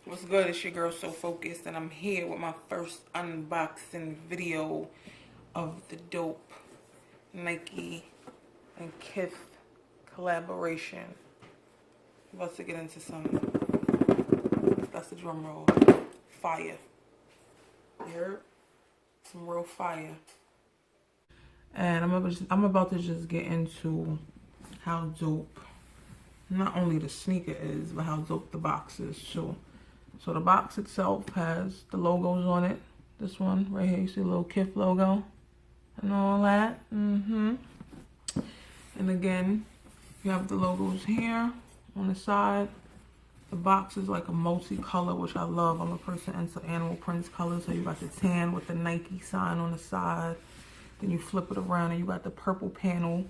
What's good? It's your girl So Focused, and I'm here with my first unboxing video of the dope Nike and Kith collaboration. I'm about to get into some, that's the drum roll, fire. You heard? Some real fire. And I'm about to just get into how dope not only the sneaker is, but how dope the box is too. So the box itself has the logos on it. This one right here, you see the little Kith logo and all that. And again, you have the logos here on the side. The box is like a multi-color, which I love. I'm a person into animal prints colors. So you got the tan with the Nike sign on the side. Then you flip it around and you got the purple panel.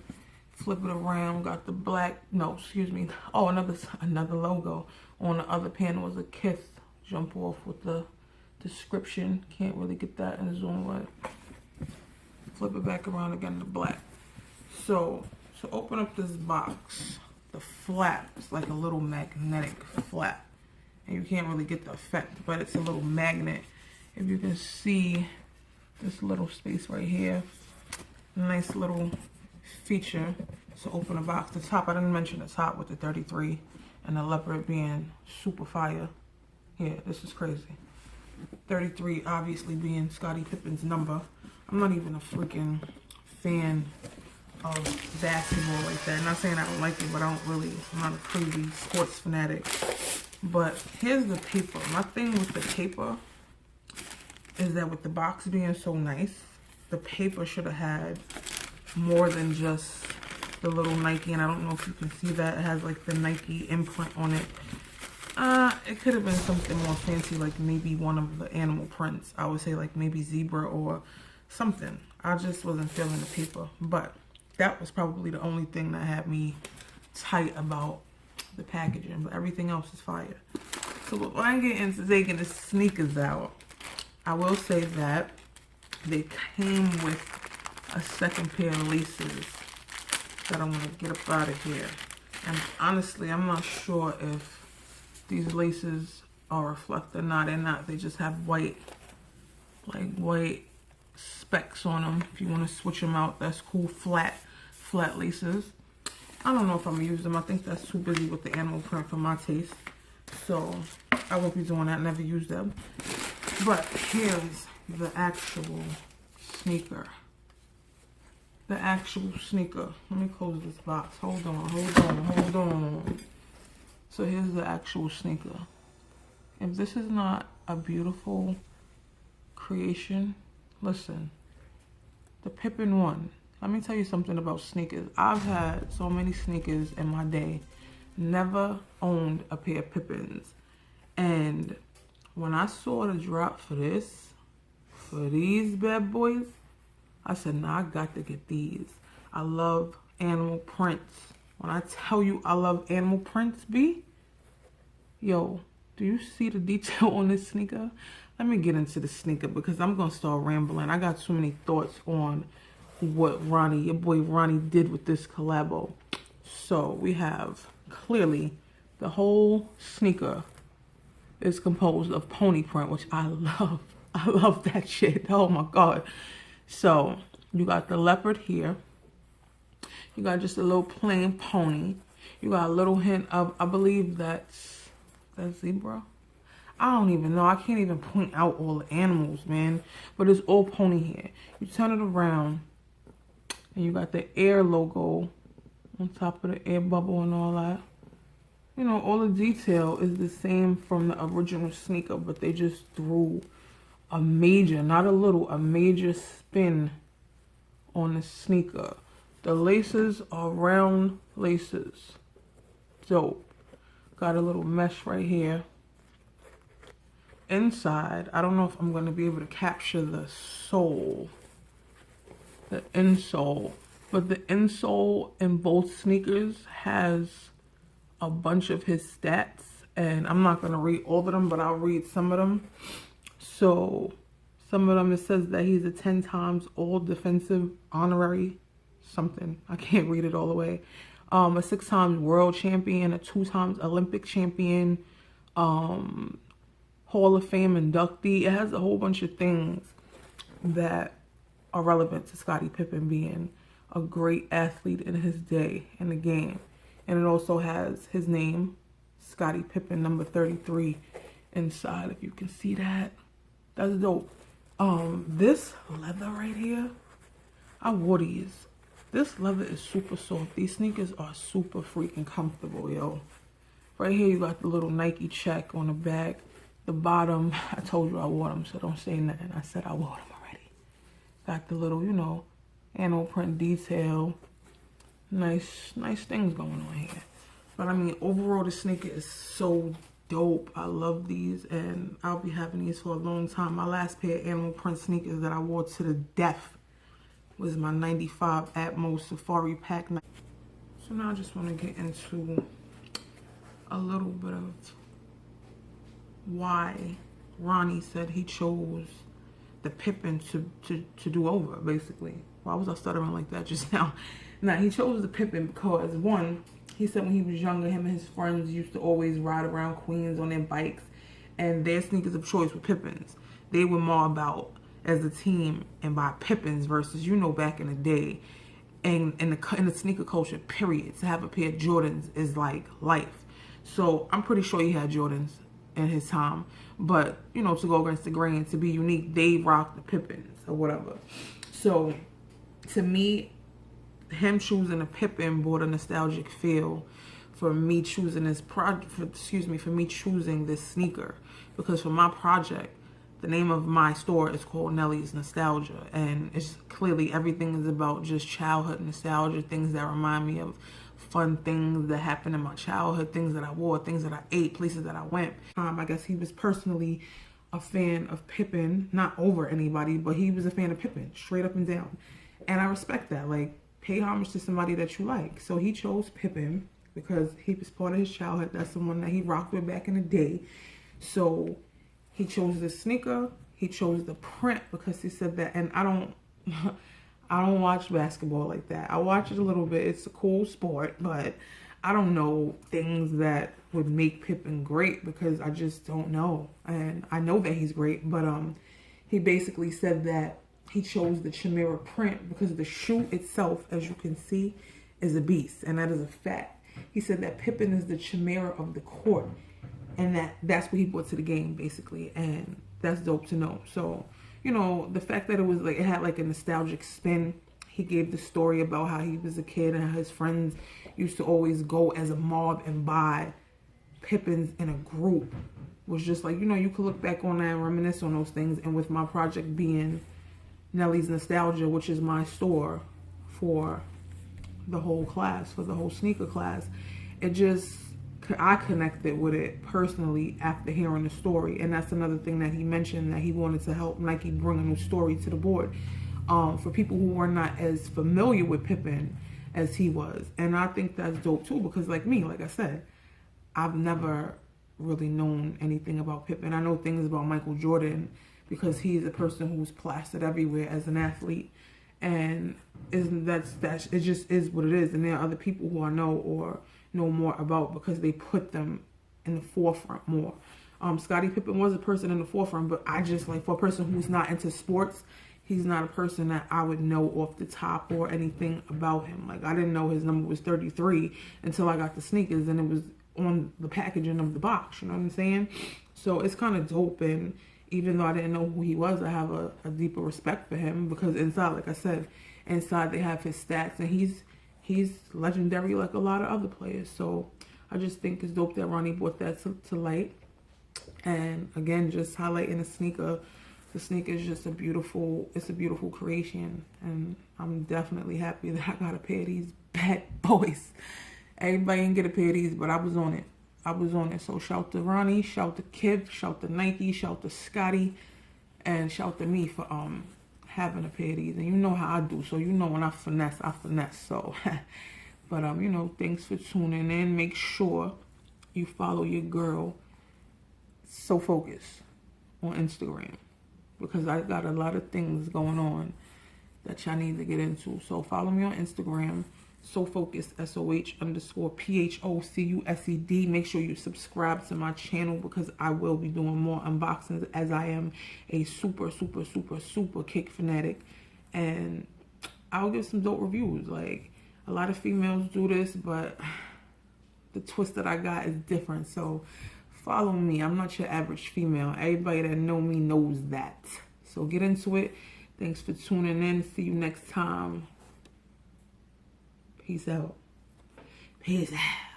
Flip it around, got the black, no, excuse me. Oh, another logo. On the other panel is a Kith. Jump off with the description. Can't really get that in zoom way. Flip it back around again to black. So open up this box. The flap is like a little magnetic flap. And you can't really get the effect, but it's a little magnet. If you can see this little space right here. Nice little feature to open the box. The top, I didn't mention the top with the 33 and the leopard being super fire. Yeah, this is crazy. 33 obviously being Scottie Pippen's number. I'm not even a freaking fan of basketball like that. Not saying I don't like it, but I'm not a crazy sports fanatic. But here's the paper. My thing with the paper is that with the box being so nice, the paper should have had more than just the little Nike, and I don't know if you can see that. It has like the Nike imprint on it. It could have been something more fancy, like maybe one of the animal prints. I would say like maybe zebra or something. I just wasn't feeling the paper, but that was probably the only thing that had me tight about the packaging, but everything else is fire. So when I get into taking the sneakers out, I will say that they came with a second pair of laces that I'm gonna get up out of here. And honestly, I'm not sure if these laces are reflective or not. They're not. They just have white, like white specks on them. If you want to switch them out, that's cool. Flat laces. I don't know if I'm gonna use them. I think that's too busy with the animal print for my taste. So I won't be doing that. Never use them. But here's the actual sneaker. The actual sneaker. Let me close this box. Hold on. So here's the actual sneaker. If this is not a beautiful creation, listen. The Pippen one. Let me tell you something about sneakers. I've had so many sneakers in my day. Never owned a pair of Pippens. And when I saw the drop for these bad boys, I said, nah, I got to get these. I love animal prints. When I tell you I love animal prints, B, yo, do you see the detail on this sneaker? Let me get into the sneaker because I'm going to start rambling. I got too many thoughts on what your boy Ronnie did with this collabo. So we have clearly the whole sneaker is composed of pony print, which I love. I love that shit. Oh my God. So you got the leopard here. You got just a little plain pony. You got a little hint of, I believe that's zebra. I don't even know. I can't even point out all the animals, man. But it's all pony here. You turn it around and you got the air logo on top of the air bubble and all that. You know, all the detail is the same from the original sneaker, but they just threw a major, not a little, a major spin on the sneaker. The laces are round laces. Dope. Got a little mesh right here. Inside, I don't know if I'm going to be able to capture the sole, the insole, but the insole in both sneakers has a bunch of his stats, and I'm not going to read all of them, but I'll read some of them. So some of them, it says that he's a 10 times all defensive honorary something. I can't read it all the way. A 6 times world champion, a 2 times Olympic champion, Hall of Fame inductee. It has a whole bunch of things that are relevant to Scottie Pippen being a great athlete in his day in the game. And it also has his name, Scottie Pippen, number 33, inside, if you can see that. That's dope. This leather right here, I wore these. This leather is super soft. These sneakers are super freaking comfortable, yo. Right here, you got the little Nike check on the back. The bottom, I told you I wore them, so don't say nothing. I said I wore them already. Got the little, you know, animal print detail. Nice things going on here. But I mean, overall, the sneaker is so dope. I love these, and I'll be having these for a long time. My last pair of animal print sneakers that I wore to the death was my 95 Atmos Safari Pack. So now I just want to get into a little bit of why Ronnie said he chose the Pippen to do over, basically. Why was I stuttering like that just now? Now, he chose the Pippen because, one, he said when he was younger, him and his friends used to always ride around Queens on their bikes, and their sneakers of choice were Pippens. They were more about, as a team, and buy Pippens versus, you know, back in the day, and in the sneaker culture, period, to have a pair of Jordans is like life. So I'm pretty sure he had Jordans in his time, but, you know, to go against the grain, to be unique, they rocked the Pippens or whatever. So to me, him choosing a Pippen brought a nostalgic feel for me choosing this for me choosing this sneaker, because for my project, the name of my store is called Nelly's Nostalgia, and it's clearly everything is about just childhood nostalgia, things that remind me of fun things that happened in my childhood, things that I wore, things that I ate, places that I went. I guess he was personally a fan of Pippen, not over anybody, but he was a fan of Pippen, straight up and down. And I respect that. Like, pay homage to somebody that you like. So he chose Pippen because he was part of his childhood. That's the one that he rocked with back in the day. So he chose the sneaker. He chose the print because he said that. And I don't watch basketball like that. I watch it a little bit. It's a cool sport, but I don't know things that would make Pippen great because I just don't know. And I know that he's great, but he basically said that he chose the Chimera print because the shoe itself, as you can see, is a beast, and that is a fact. He said that Pippen is the Chimera of the court, and that's what he brought to the game, basically, and that's dope to know. So, you know, the fact that it had like a nostalgic spin. He gave the story about how he was a kid and how his friends used to always go as a mob and buy Pippens in a group. Was just like, you know, you could look back on that and reminisce on those things. And with my project being Nelly's Nostalgia, which is my store for the whole class, for the whole sneaker class, I connected with it personally after hearing the story. And that's another thing that he mentioned, that he wanted to help Nike bring a new story to the board for people who were not as familiar with Pippen as he was. And I think that's dope too, because like me, like I said, I've never really known anything about Pippen. I know things about Michael Jordan because he's a person who's plastered everywhere as an athlete, and it just is what it is. And there are other people who I know or know more about because they put them in the forefront more. Scottie Pippen was a person in the forefront, but I just, like, for a person who's not into sports, he's not a person that I would know off the top or anything about him. Like, I didn't know his number was 33 until I got the sneakers and it was on the packaging of the box, you know what I'm saying? So it's kind of dope, and even though I didn't know who he was, I have a deeper respect for him because inside, like I said, inside they have his stats, and he's legendary like a lot of other players. So I just think it's dope that Ronnie brought that to light. And again, just highlighting the sneaker. The sneaker is just it's a beautiful creation, and I'm definitely happy that I got a pair of these bad boys. Everybody didn't get a pair of these, but I was on it. So shout to Ronnie, shout to Kith, shout to Nike, shout to Scotty, and shout to me for having a pair of these. And you know how I do, so you know when I finesse. So, but you know, thanks for tuning in. Make sure you follow your girl, So Focused, on Instagram, because I got a lot of things going on that y'all need to get into. So follow me on Instagram, sohphocused, SOH_PHOCUSED. Make sure you subscribe to my channel because I will be doing more unboxings, as I am a super Kith fanatic, and I'll give some dope reviews. Like, a lot of females do this, but the twist that I got is different. So follow me. I'm not your average female. Everybody that know me knows that. So get into it. Thanks for tuning in. See you next time. Peace out. Peace out.